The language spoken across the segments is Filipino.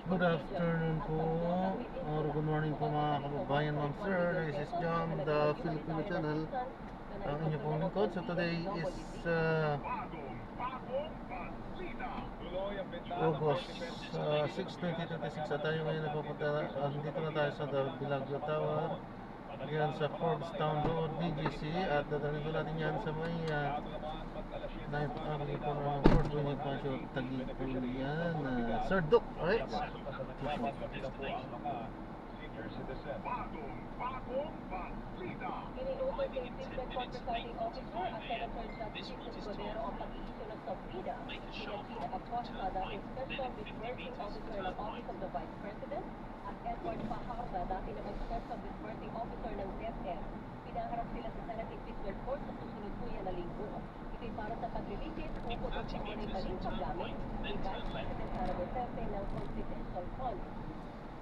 Good afternoon po, or good morning po mga kababayan, ma'am sir. This is John, the Filipino channel. Ang inyo pong lingkod. So today is August 6, 2026. At tayo ngayon napapunta, dito na tayo sa Bilagyo Tower. Diyan sa Forbes Town Road, BGC. At dadalhin ko natin yan sa may 9th Avenue po ng Forbes Bonifacio, Taguig po yan. Sir Duke, alright? Iniutos ni Assistant Court Presiding Officer at Senator Judge Jesus Cordero ang pag-iisyo ng subpoena kina Gina Acosta, dating Special Disbursing Officer ng Office of the Vice President, at Edward Fajarda, dati namang Special Disbursing Officer ng DepEd. Pinaharap sila sa Senate Impeachment Court sa susunod po yan na linggo. Ito'y para sa paglilitis ukol sa pamunay maling paggamit ni Vice President Sara Duterte ng Confidential Funds.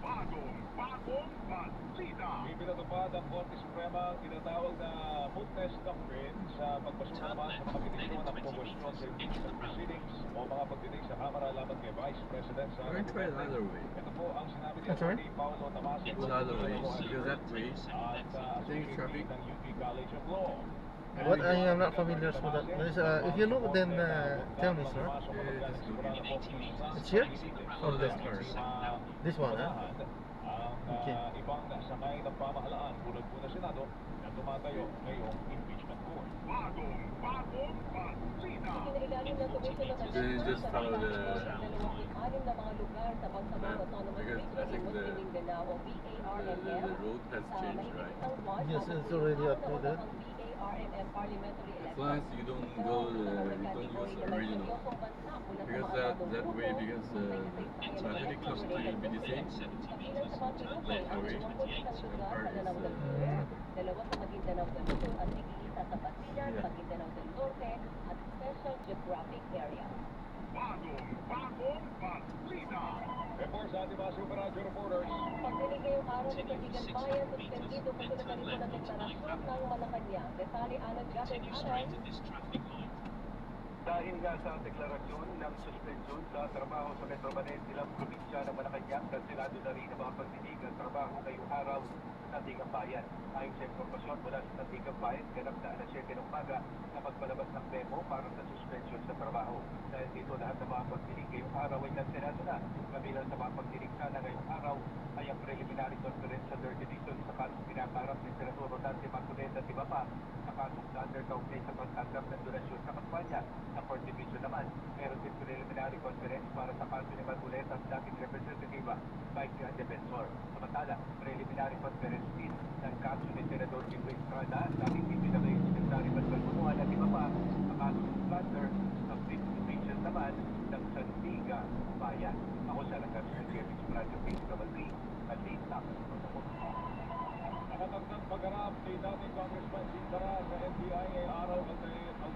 Bagong balita. Ipinatupad ang Korte Suprema ang tinatawag na mootness doctrine sa pagpasok naman sa mga petisyon ng pagpasyon sa impeachment proceedings o mga pagdinig sa Kamara laban kay Vice President Sara Duterte. Ito po ang sinabi ni Atty. Paulo Tomasio. It's other ways, because that way, I think traffic. ng UP College of Law. What I am not familiar with that. If you look, then tell me, sir. It's here? Oh, this car. This one, huh? Okay. Ibang sakay ng pamahalaan tulad po na Senado na tumatayo ngayong impeachment court. Bagong balita. Ikinailalim ng Commission of They just follow the- anim na mga lugar sa Bangsamoro Autonomous Because I Region in think Muslim Mindanao o BARMM. the road has changed, right? Yes, it's already uploaded. Ang BARMM parliamentary As election. long as you don't go, you don't use the original. Because that way, because traffic comes to BDC, left away, second part is Dalawa sa Maguindanao del Sur at tig-isa sa Basilan, Yeah. Maguindanao del Norte at Special Geographic Area. Bagong balita. Report sa ating mga Super Radio reporters. Pagdinig ngayong araw ng Katigan Bayan, suspendido kasi natalito ng deklarasyon ng Malacanang. Detalye alang Gabin Aray. Dahil nga sa deklarasyon ng suspensyon sa trabaho sa Metro Manila, probinsya ng Malacanang, kansilado na rin ang mga pagdinig ng trabaho ngayong araw sa Tigang Bayan. Ayon sa impormasyon mula sa Tigang Bayan, ganap na alas 7 ng umaga na magpalabas ng memo para sa suspensyon sa trabaho. Dahil dito lahat ng mga pagdinig ngayong araw ay kansilado na. Kabilang sa mga pagdinig sana ngayong araw ay ang preliminary conference sa 3rd Division sa kasong pinaparap ni Senador Rodante Marcoleta at iba pa sa kasong undercountay sa pagtanggap ng donasyon sa kampanya. Sa 4th Division naman, meron din preliminary conference para sa kaso ni Marcoleta at dating representative Mike Defensor. Samantala, preliminary conference din ng kaso ni Senador Jimmy Estrada, dating PPWH Secretary Pascal Bunuan at iba pa sa kasong plunder ng 5th Division naman ng Santiga Bayan. Ako sa nagkasunod kay Radio Page Cavalry, Alita. Nakatagdag pagharap ni dating Congressman Sintara sa NBI ngayong araw ang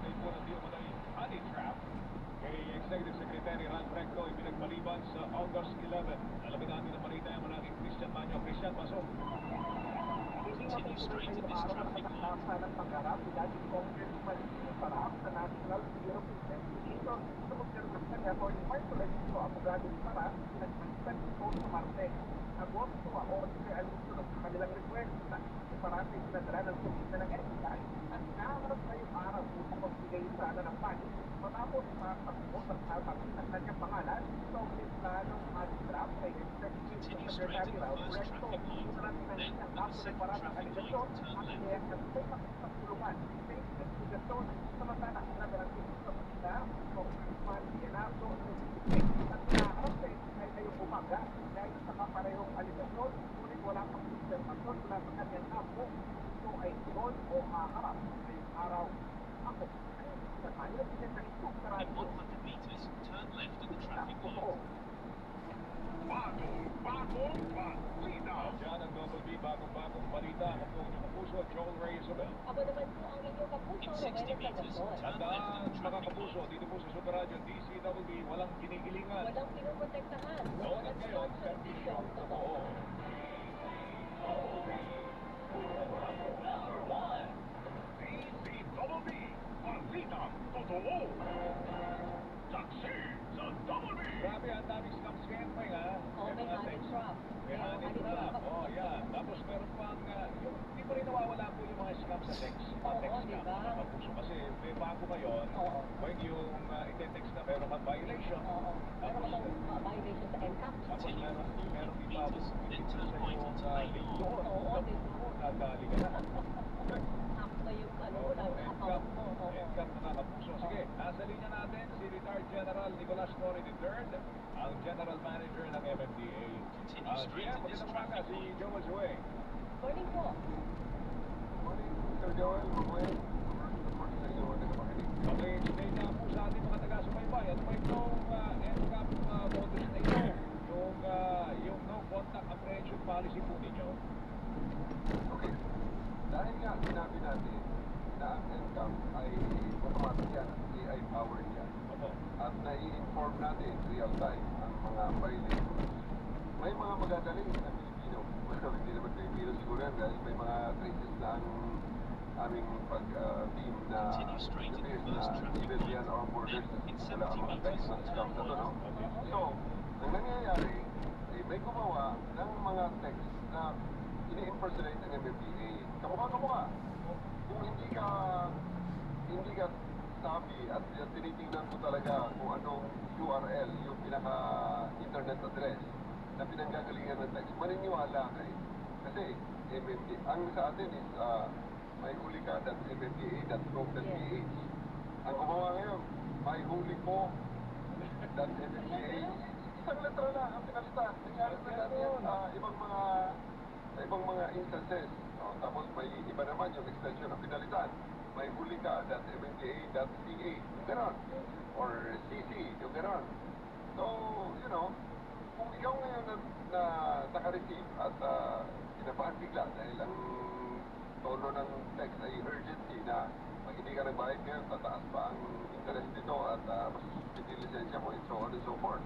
day po ng Diumanay honey trap. Kay Executive Secretary Ran Recto ipinagmaliban sa August 11. Alamin natin ang balita yung mananging Christian Manyo. Christian, pasok. Continue straight in this traffic light. ng pagharap ni dating Congressman Sintara sa National Bureau of Investigation sa observasyon niya for the Marcoleta ito ang abogado ni Sara nag-transfer ito sa Martes. Agosto o si Alusunod sa kanilang request na parati sinadala ng komite ng NBI at naharap na yung araw upang magbigay sana ng panig matapos makakapos ang alpak ng kanyang pangalan sa opislanong magistrap kay Executive Secretary Raul Recto. Marami na niya kaso ng maraming aligasyon at kaya nagpay makipagtulungan sa investigasyon samantala sinabi ng sa pagkita Congressman Leonardo at naharap sa NBI ngayong umaga dahil sa kaparehong aligasyon, ngunit wala pang observasyon mula sa kanyang amo. Ito ay tuloy o haharap ngayong araw. Ako, sa tayo, pinagsalito sa In 100 meters, turn left at the traffic light. Bagong balita. Diyan ang Double B, bagong balita. Ako po inyong kapuso, Joel Reyes Abel. Ako naman po ang inyong kapuso, In 60 Rowena meters, Sagason. turn Tandaan, left at the mga traffic kapuso, light. dito po sa Super Radio DCWB, walang kinikilingan. Walang pinuprotektahan. Noon at ngayon, serbisyo ang totoo. DCWB, balita totoo. Saksi sa Double B. Grabe ang dami scams ngayon pa nga. Oh, may honey trap. May honey trap. Oh, yan. Tapos meron pang, yung hindi mo rin nawawala po yung mga scam sa text. Oo, Text di scam, ba? mga kapuso. Kasi may bago ngayon, Oo. when yung ite-text na meron kang violation, Oo. Meron ka bang violation sa NCAP? tapos meron ipabot sa yung link doon. Oo, di ba? Nadali ka na. Hack ba yung ano mo lang, account mo? Oo. NCAP mga kapuso. Sige, nasa linya natin si Retired General Nicolas Torre III, ang General Manager ng MMDA. GM, magandang umaga, si Joel Joey. Morning po. Morning, Sir Joel. Morning. Good morning sa inyo, nagpapakinig. Okay, today na po sa ating mga taga-subaybay. Ano ba itong NCAP modus na ito? Yung no contact apprehension policy po ninyo? Okay. Dahil nga sinabi natin na ang NCAP ay automatic yan, AI powered yan. Opo. At nai-inform natin real time ang mga violations. May mga magagaling na Pilipino. Well, hindi naman Pilipino siguro yan dahil may mga traces na ang aming team na appears na even beyond our borders wala ang mga text ng scam na to, no? So, ang nangyayari ay may gumawa ng mga text na ini-impersonate ng MMDA. Kamukha-kamukha. Kung hindi ka sabi at tinitingnan ko talaga kung anong URL, yung pinaka-internet address na pinanggagalingan ng text, maniniwala ka eh. Kasi MMDA, ang sa atin is myhulika.mmda.gov.ph. Ang gumawa ngayon, myhuliko.mmda. Isang letra lang ang pinalitan. Nangyari na dati yan sa ibang mga instances. No? Tapos may iba naman yung extension na pinalitan. myhulika.mmda.ca. Yung ganon. Or CC. Yung ganon. So, you know, kung ikaw ngayon na naka-receive at kinabahan bigla dahil ang tono ng text ay urgency na pag hindi ka nagbayad ngayon, tataas pa ang interest nito at masususpend yung lisensya mo and so on and so forth.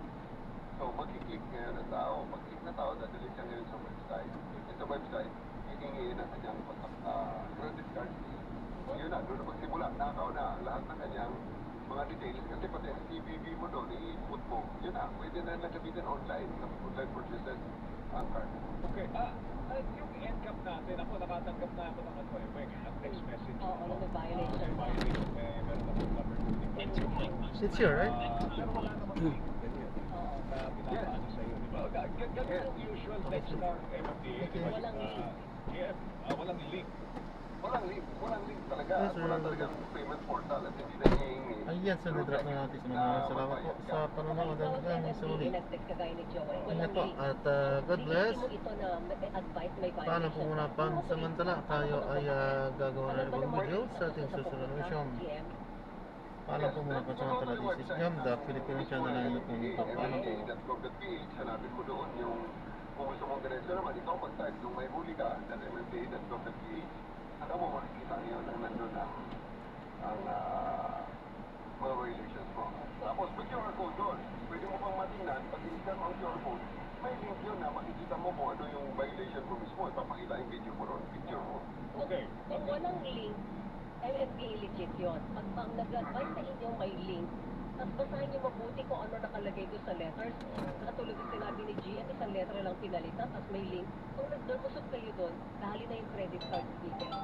So, magkiklik ngayon ang tao. Pag-click na tao, dadali siya ngayon sa website. At sa website, hihingiin ang kanyang credit card. Yun na, doon na magsimula. Nakaw na ang lahat ng kanyang mga details. Kasi pati ang CVV mo doon, i-input mo. Yun na, pwede na nagamitin online. Online purchases ang card. Okay, yung NCAP natin, ako nakatanggap na ako ng ano eh, ang text message. Oo, may violation. May violation, meron akong number 25. It's here, right? Pero wala namang link na pinapaano sa iyo, di ba? Ganun yung usual text ng MMDA, di ba? Walang link. Walang link. Walang link talaga. Yes, At sir. wala talagang payment portal at hindi na hihingi. Ayan, sir, na-drop na natin. Maraming salamat po sa panonood hanggang sa uli. Nag-text kagaya ni Joel. Ingat po link. at God bless. Hindi mo ito na advice may violation. Paano po muna pansamantala tayo ay gagawa ng ibang video sa ating susunod na mission. GM? Paano po muna pansamantala, this is Jam, the Filipino channel na ino po nito. Paano po? MMDA.gov.ph, hanapin mo doon yung kung gusto mong diretso naman, ikaw mag-type yung may huli ka at MMDA.gov.ph. Saka mo makikita ngayon ang nandun ang mga violations mo. Tapos may QR code doon. Pwede mo pang matingnan, pag i-scan mo ang QR code, may link yun na makikita mo kung ano yung violation mo mismo. Ipapakita yung video mo doon, picture mo. Okay. Kung walang link, MMDA legit yun. Pag ang nag-advise sa inyo may link, tapos basahin niyo mabuti kung ano nakalagay doon sa letters. Katulad ng sinabi ni GM, isang letra lang pinalitan, tapos may link. Kung nag-usap kayo doon, dahil na yung credit card details.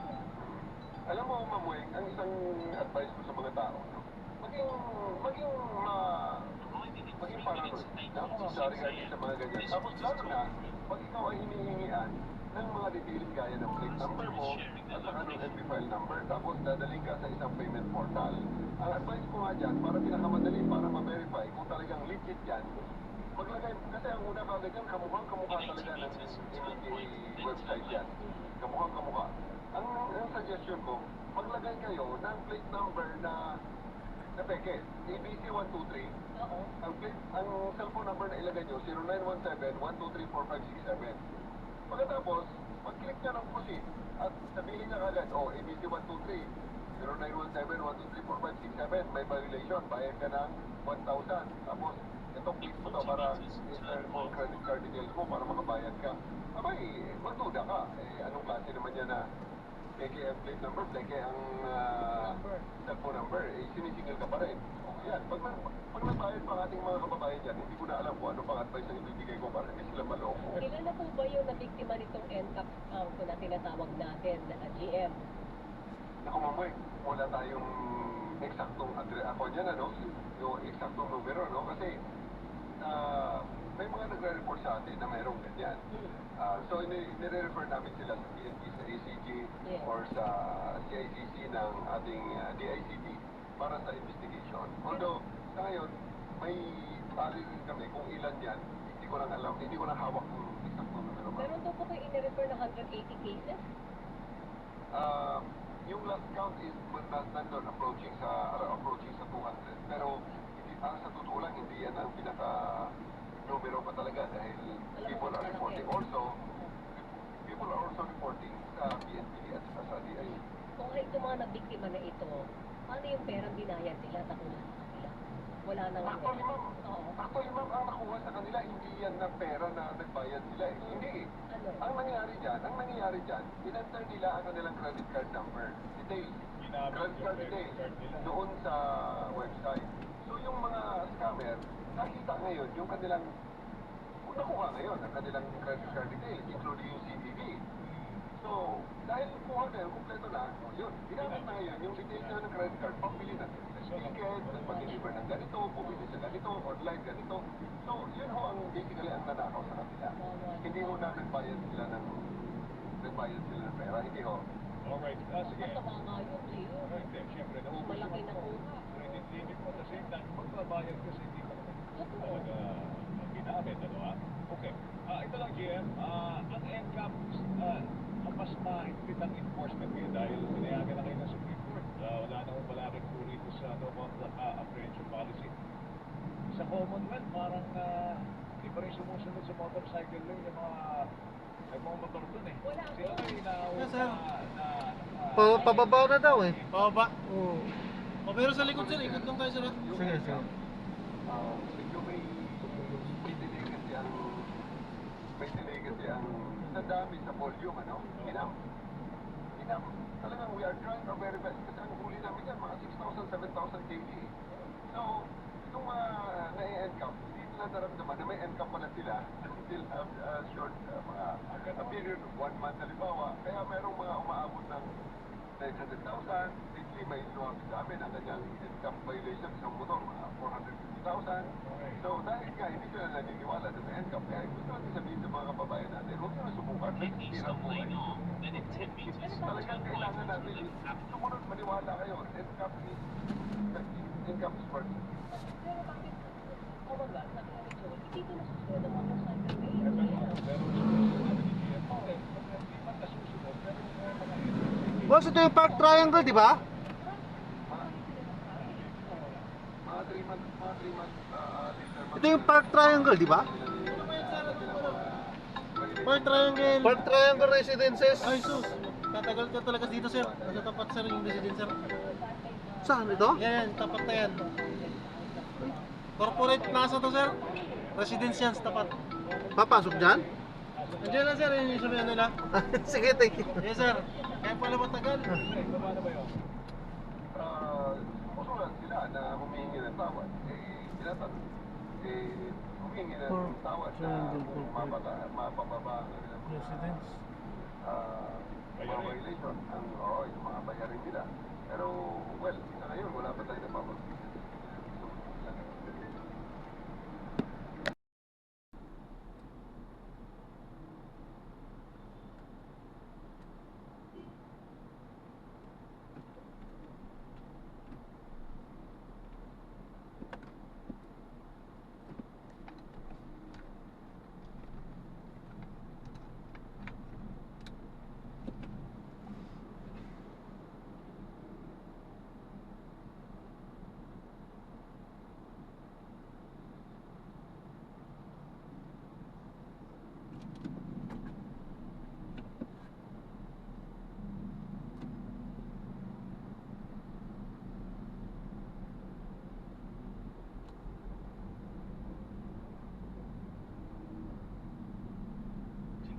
Alam mo, Mamoy, ang isang advice ko sa mga tao, no? maging paranoid. Sorry sa mga ganyan. Tapos lalo na, pag ikaw ay hinihingian ng mga details gaya ng plate number mo at saka ng MP file number, tapos dadaling ka sa isang payment portal. Ang advice ko nga dyan, para pinakamadali, para ma-verify kung talagang legit yan, maglagay, kasi ang una kagad yan, kamukhang-kamukha talaga ng MMDA website yan. Kamukhang-kamukha. Ang suggestion ko, maglagay kayo ng plate number na peke, ABC123. Oo. Ang cellphone number na ilagay nyo, 0917-123-4567. Pagkatapos, mag-click nyo ng proceed at sabihin niya kagad, ABC123, 0917-123-4567, may violation, bayad ka ng 1,000. Tapos, itong click mo to para i-turn mo credit card details mo para makabayad ka. Abay, magduda ka. Anong klase naman yan na peke ang plate number, peke ang cellphone number, sinisingil ka pa rin. Yan, pag nagbayad pa ang ating mga kababayan dyan, hindi ko na alam kung ano pang advice ang ibibigay ko para hindi sila maloko. Kilala po ba yung nabiktima nitong NCAP na tinatawag natin na GM? Naku mamoy, wala tayong eksaktong address. Ako dyan, ano, yung eksaktong numero, no? Kasi may mga nagre-report sa atin na mayroong ganyan. So, nire-refer namin sila sa PNP, sa ACG, Yeah. or sa CICC ng ating DICT para sa investigation. Although, sa ngayon, may tali rin kami kung ilan yan. Hindi ko lang alam, hindi ko na hawak yung eksaktong numero. Meron daw po kayo in-refer na 180 cases? Yung last count is nandun approaching sa 200. Pero sa totoo lang, hindi yan ang pinaka numero pa talaga dahil people are reporting sa PNP at sa DIC. Kung ito mga nabiktima na ito, paano yung perang binayad nila nakuha sa kanila? Wala nang Actually, ma'am, Oo. ang nakuha sa kanila, hindi yan na pera na nagbayad sila. Hindi. Ano? Ang nangyayari dyan, in-enter nila ang kanilang credit card number. Details. Credit card details. Doon sa website. So yung mga scammer, nakita ngayon yung kanilang, nakuha ngayon ang kanilang credit card details, including yung CVV. So, dahil kuha na yun, kumpleto na, yun, ginamit na ngayon yung details na ng credit card, pambili na ticket, nagpa-deliver ng ganito, bumili sa ganito, online ganito. So, yun ho ang basically ang nanakaw sa kanila. Hindi ho na nagbayad sila ng pera, hindi ho. Alright, sige. Masama nga yun, Gio. Hindi, siyempre, naubos Malaki yung na kuha. credit limit mo kasi magbabayad kasi hindi ka naman Totoo. talaga ginamit, ano ha? Okay. Ito lang, GM, ang NCAP, mas mahigpit ang enforcement ngayon dahil pinayagan na kayo ng Supreme Court. Wala na kong malaking po rito sa apprehension policy. Sa Commonwealth, parang hindi pa rin sumusunod sa motorcycle lane yung mga motor dun eh. Wala Sila po. kayo Yes, sir. na Pababaw na daw eh. Baba. Oo. O, pero sa likod sir, ikot lang tayo sir. Sige, sige. Medyo may delay kasi ang sa dami sa volume, ano? Talagang we are trying our very best kasi ang huli namin yan, mga 6,000, 7,000 kg. So, itong mga na-encamp, hindi nila naramdaman na may encamp pala sila until short, a period of 1 month halimbawa. Kaya merong mga umaabot ng 900,000, lately may lumapit sa amin ang kanyang encamp violation isang motor, mga 450,000. So, dahil nga, hindi sila naniniwala na may encamp. Kaya gusto natin sabihin sa mga kababayan natin, huwag nyo na subukan, nagsisira po kayo. Then in 10 meters, Talagang kailangan natin, sumunod, maniwala kayo, encamp is worth it. Pero bakit Commonwealth, sabi nga ni Joel, hindi ko nasusunod ang motorcycle lane? pero sabi ni GM, okay, hindi man nasusunod, pero mga Boss, ito yung Park Triangle, di ba? Mga 3 months later. Ito yung Park Triangle, di ba? Park Triangle. Park Triangle Residences. Ay sus. Tatagal ka talaga dito sir. Nasa tapat sir yung residence sir. Saan ito? Yan, tapat na yan. Corporate plaza to sir. Residence yan sa tapat. Papasok dyan? Andiyan na sir, yung sabihan nila. Sige, thank you. Yes sir. Kaya pala matagal. baba na ba yun? Usulan sila na humihingi ng tawad. Humihingi ng tawad na kung mapababa ang kanilang Residence. mga violation yung mga bayarin nila. Pero, well, sa ngayon, wala pa tayo napapag-isip.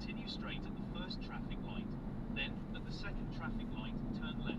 Continue straight at the first traffic light. Then, at the second traffic light, turn left.